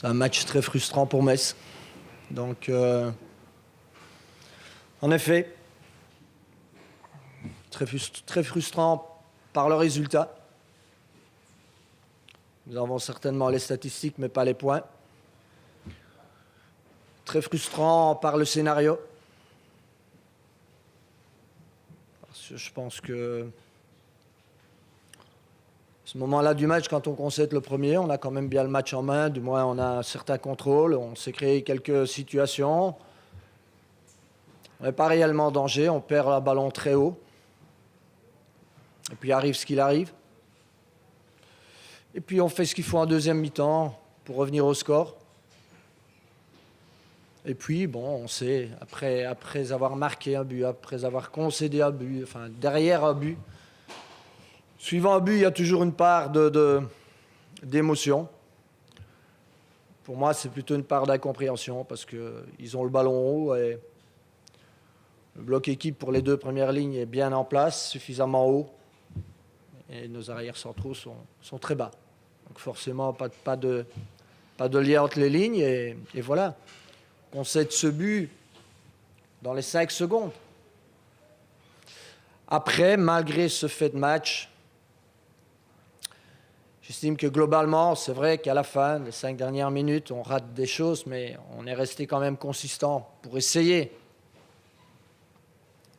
C'est un match très frustrant pour Metz. Donc, en effet, très frustrant par le résultat. Nous avons certainement les statistiques, mais pas les points. Très frustrant par le scénario. Parce que je pense que à ce moment-là du match, quand on concède le premier, on a quand même bien le match en main. Du moins, on a un certain contrôle. On s'est créé quelques situations. On n'est pas réellement en danger. On perd le ballon très haut. Et puis arrive ce qu'il arrive. Et puis on fait ce qu'il faut en deuxième mi-temps pour revenir au score. Et puis, bon, on sait, après avoir marqué un but, après avoir concédé un but, enfin, derrière un but, suivant un but, il y a toujours une part d'émotion. Pour moi, c'est plutôt une part d'incompréhension parce qu'ils ont le ballon haut et le bloc équipe pour les deux premières lignes est bien en place, suffisamment haut. Et nos arrières centraux sont très bas. Donc forcément, pas de lien entre les lignes et voilà. On concède ce but dans les 5 secondes. Après, malgré ce fait de match, j'estime que globalement, c'est vrai qu'à la fin, les 5 dernières minutes, on rate des choses, mais on est resté quand même consistant pour essayer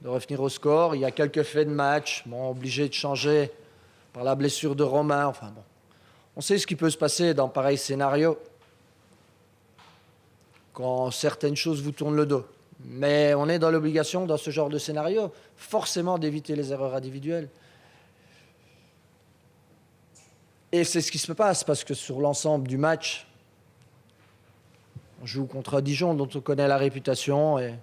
de revenir au score. Il y a quelques faits de match, obligé de changer par la blessure de Romain. Enfin bon, on sait ce qui peut se passer dans pareil scénario quand certaines choses vous tournent le dos. Mais on est dans l'obligation, dans ce genre de scénario, forcément d'éviter les erreurs individuelles. Et c'est ce qui se passe, parce que sur l'ensemble du match, on joue contre Dijon, dont on connaît la réputation. Et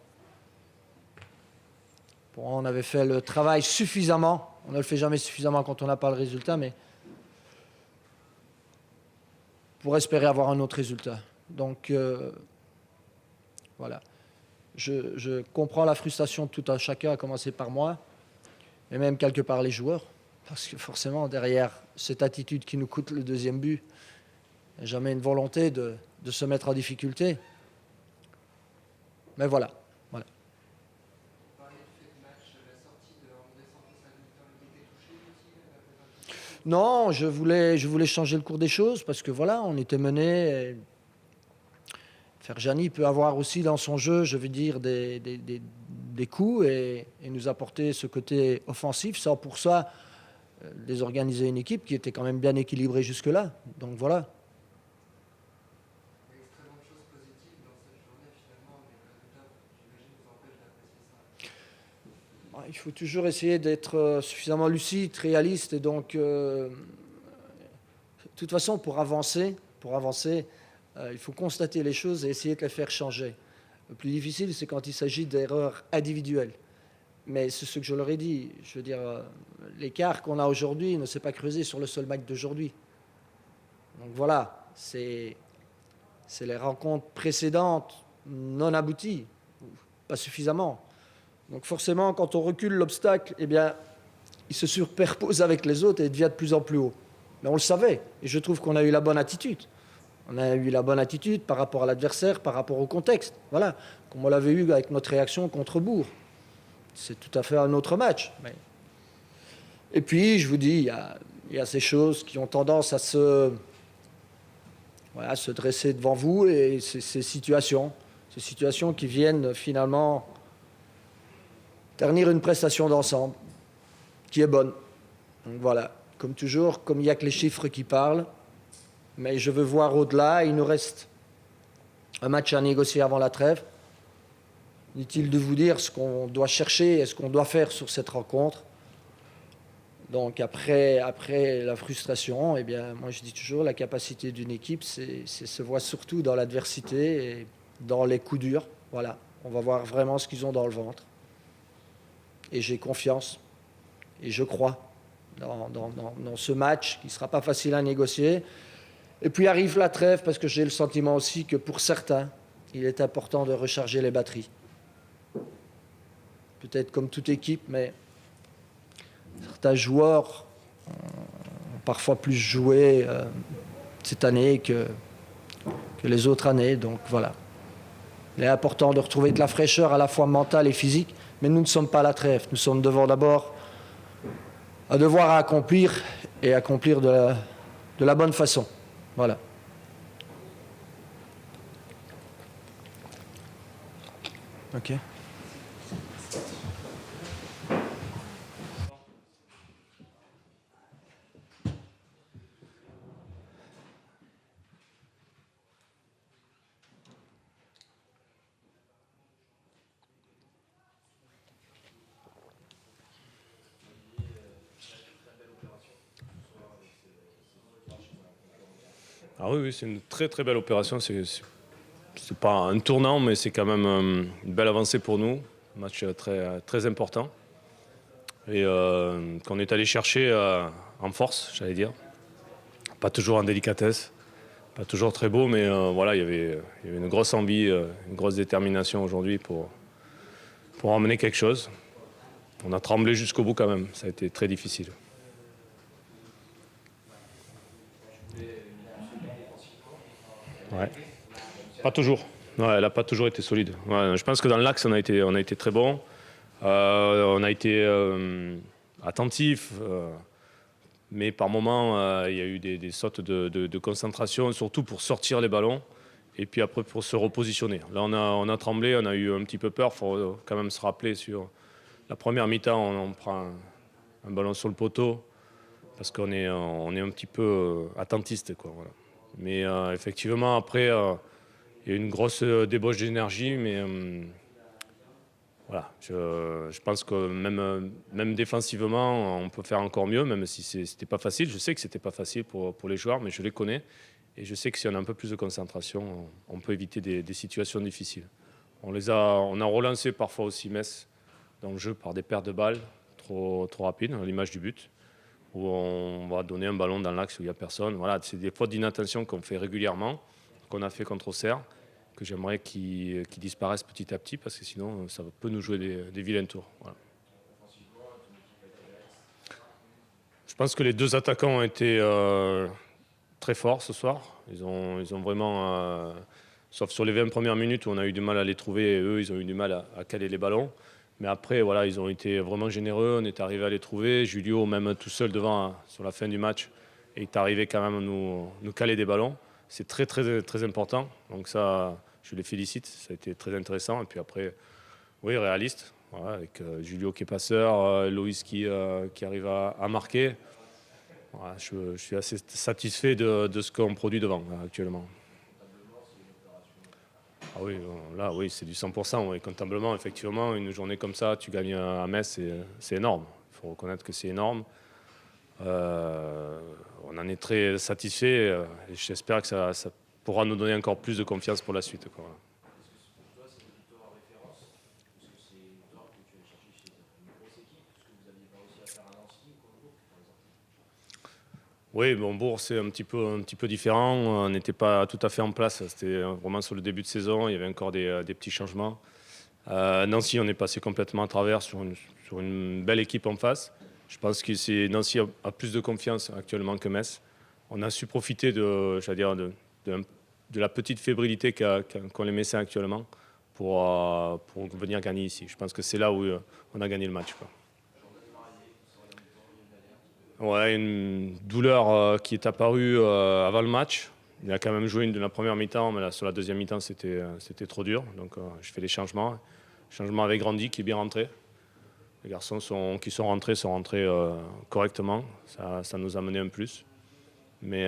bon, on avait fait le travail suffisamment. On ne le fait jamais suffisamment quand on n'a pas le résultat, mais pour espérer avoir un autre résultat. Donc, voilà. Je comprends la frustration de tout un chacun, à commencer par moi, et même quelque part les joueurs. Parce que forcément, derrière cette attitude qui nous coûte le deuxième but, il n'y a jamais une volonté de se mettre en difficulté. Mais voilà. Vous parliez du fait de match, la sortie de André Santos qui était touché aussi Non, je voulais changer le cours des choses parce que voilà, on était mené. Ferjani peut avoir aussi dans son jeu, je veux dire, des coups et nous apporter ce côté offensif, sans pour ça désorganiser une équipe qui était quand même bien équilibrée jusque-là. Donc voilà. Il y a extrêmement de choses positives dans cette journée finalement, mais le résultat, j'imagine, vous empêche d'apprécier ça. Il faut toujours essayer d'être suffisamment lucide, réaliste. Et donc, de toute façon, pour avancer, il faut constater les choses et essayer de les faire changer. Le plus difficile, c'est quand il s'agit d'erreurs individuelles. Mais c'est ce que je leur ai dit. Je veux dire, l'écart qu'on a aujourd'hui ne s'est pas creusé sur le seul match d'aujourd'hui. Donc voilà, c'est les rencontres précédentes non abouties, pas suffisamment. Donc forcément, quand on recule l'obstacle, eh bien, il se superpose avec les autres et devient de plus en plus haut. Mais on le savait, et je trouve qu'on a eu la bonne attitude. On a eu la bonne attitude par rapport à l'adversaire, par rapport au contexte. Voilà, comme on l'avait eu avec notre réaction contre Bourg. C'est tout à fait un autre match. Et puis, je vous dis, il y a ces choses qui ont tendance à se dresser devant vous et ces situations qui viennent finalement ternir une prestation d'ensemble qui est bonne. Donc voilà, comme toujours, comme il n'y a que les chiffres qui parlent, mais je veux voir au-delà. Il nous reste un match à négocier avant la trêve. Inutile de vous dire ce qu'on doit chercher et ce qu'on doit faire sur cette rencontre. Donc après la frustration, eh bien, moi je dis toujours, la capacité d'une équipe, se voit surtout dans l'adversité et dans les coups durs. Voilà, on va voir vraiment ce qu'ils ont dans le ventre. Et j'ai confiance et je crois dans ce match qui ne sera pas facile à négocier. Et puis arrive la trêve parce que j'ai le sentiment aussi que pour certains, il est important de recharger les batteries. Peut-être comme toute équipe, mais certains joueurs ont parfois plus joué cette année que que les autres années. Donc voilà. Il est important de retrouver de la fraîcheur à la fois mentale et physique, mais nous ne sommes pas à la trêve. Nous sommes devant d'abord un devoir à accomplir et accomplir de la bonne façon. Voilà. Ok. Ah oui, c'est une très très belle opération. C'est pas un tournant, mais c'est quand même une belle avancée pour nous. Un match très, très important. Et qu'on est allé chercher en force, j'allais dire. Pas toujours en délicatesse, pas toujours très beau, mais voilà, il y avait une grosse envie, une grosse détermination aujourd'hui pour emmener quelque chose. On a tremblé jusqu'au bout quand même, ça a été très difficile. Ouais. Pas toujours. Ouais, elle n'a pas toujours été solide. Ouais, je pense que dans l'axe, on a été très bon. On a été attentif. Mais par moments, il y a eu des sautes de concentration, surtout pour sortir les ballons. Et puis après, pour se repositionner. Là, on a tremblé, on a eu un petit peu peur. Il faut quand même se rappeler sur la première mi-temps, on prend un ballon sur le poteau. Parce qu'on est un petit peu attentiste, quoi. Voilà. Mais effectivement, après, il y a eu une grosse débauche d'énergie, mais voilà, je pense que même défensivement, on peut faire encore mieux, même si c'était pas facile. Je sais que c'était pas facile pour les joueurs, mais je les connais. Et je sais que si on a un peu plus de concentration, on peut éviter des situations difficiles. On a relancé parfois aussi Metz dans le jeu par des pertes de balles trop rapides, à l'image du but, où on va donner un ballon dans l'axe où il n'y a personne. Voilà, c'est des fautes d'inattention qu'on fait régulièrement, qu'on a fait contre Auxerre, que j'aimerais qu'ils disparaissent petit à petit, parce que sinon, ça peut nous jouer des vilains tours. Voilà. Je pense que les deux attaquants ont été très forts ce soir. Ils ont vraiment, sauf sur les 20 premières minutes où on a eu du mal à les trouver, et eux, ils ont eu du mal à caler les ballons. Mais après, voilà, ils ont été vraiment généreux, on est arrivé à les trouver. Julio, même tout seul devant, sur la fin du match, est arrivé quand même à nous caler des ballons. C'est très, très, très important. Donc ça, je les félicite, ça a été très intéressant. Et puis après, oui, réaliste, voilà, avec Julio qui est passeur, Loïs qui arrive à marquer. Voilà, je suis assez satisfait de ce qu'on produit devant actuellement. Ah oui, là, oui, c'est du 100%. Oui. Comptablement, effectivement, une journée comme ça, tu gagnes à Metz, c'est énorme. Il faut reconnaître que c'est énorme. On en est très satisfait et j'espère que ça pourra nous donner encore plus de confiance pour la suite, quoi. Oui, bon, Bourg, c'est un petit peu différent. On n'était pas tout à fait en place. C'était vraiment sur le début de saison. Il y avait encore des petits changements. Nancy, on est passé complètement à travers sur une belle équipe en face. Je pense que Nancy a plus de confiance actuellement que Metz. On a su profiter j'allais dire, de la petite fébrilité qu'ont les Messins actuellement pour venir gagner ici. Je pense que c'est là où on a gagné le match, quoi. Ouais, une douleur qui est apparue avant le match. Il a quand même joué de la première mi-temps, mais là, sur la deuxième mi-temps, c'était trop dur. Donc, je fais les changements. Changement avec Grandi qui est bien rentré. Les garçons qui sont rentrés correctement. Ça nous a mené un plus. Mais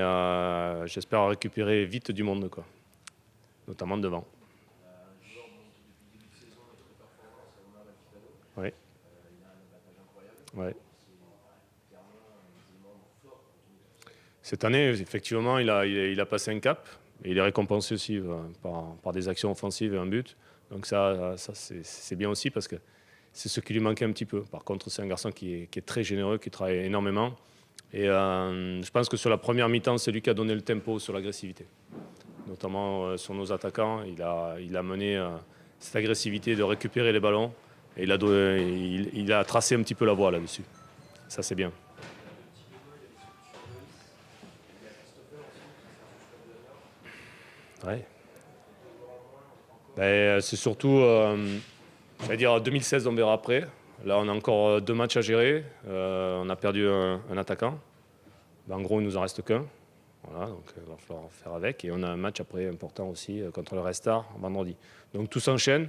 j'espère récupérer vite du monde, quoi. Notamment devant. Oui. Ouais. Cette année, effectivement, il a passé un cap. Et il est récompensé aussi par des actions offensives et un but. Donc ça c'est bien aussi parce que c'est ce qui lui manquait un petit peu. Par contre, c'est un garçon qui est très généreux, qui travaille énormément. Et je pense que sur la première mi-temps, c'est lui qui a donné le tempo sur l'agressivité. Notamment sur nos attaquants. Il a mené cette agressivité de récupérer les ballons. Et il a tracé un petit peu la voie là-dessus. Ça, c'est bien. Ouais. Ben, c'est surtout, c'est-à-dire 2016, on verra après. Là, on a encore 2 matchs à gérer. On a perdu un attaquant. Ben, en gros, il nous en reste qu'un. Voilà, donc il va falloir faire avec. Et on a un match après important aussi contre le Red Star vendredi. Donc tout s'enchaîne.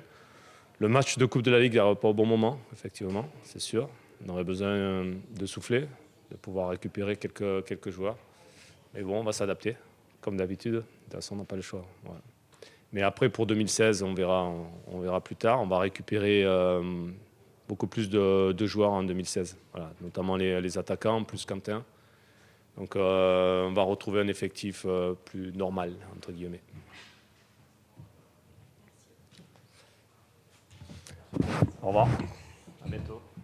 Le match de Coupe de la Ligue n'arrive pas au bon moment, effectivement, c'est sûr. On aurait besoin de souffler, de pouvoir récupérer quelques joueurs. Mais bon, on va s'adapter, comme d'habitude. De toute façon, on n'a pas le choix. Voilà. Mais après, pour 2016, on verra plus tard. On va récupérer beaucoup plus de joueurs en 2016, voilà, notamment les attaquants, plus Quentin. Donc on va retrouver un effectif plus normal, entre guillemets. Au revoir. À bientôt.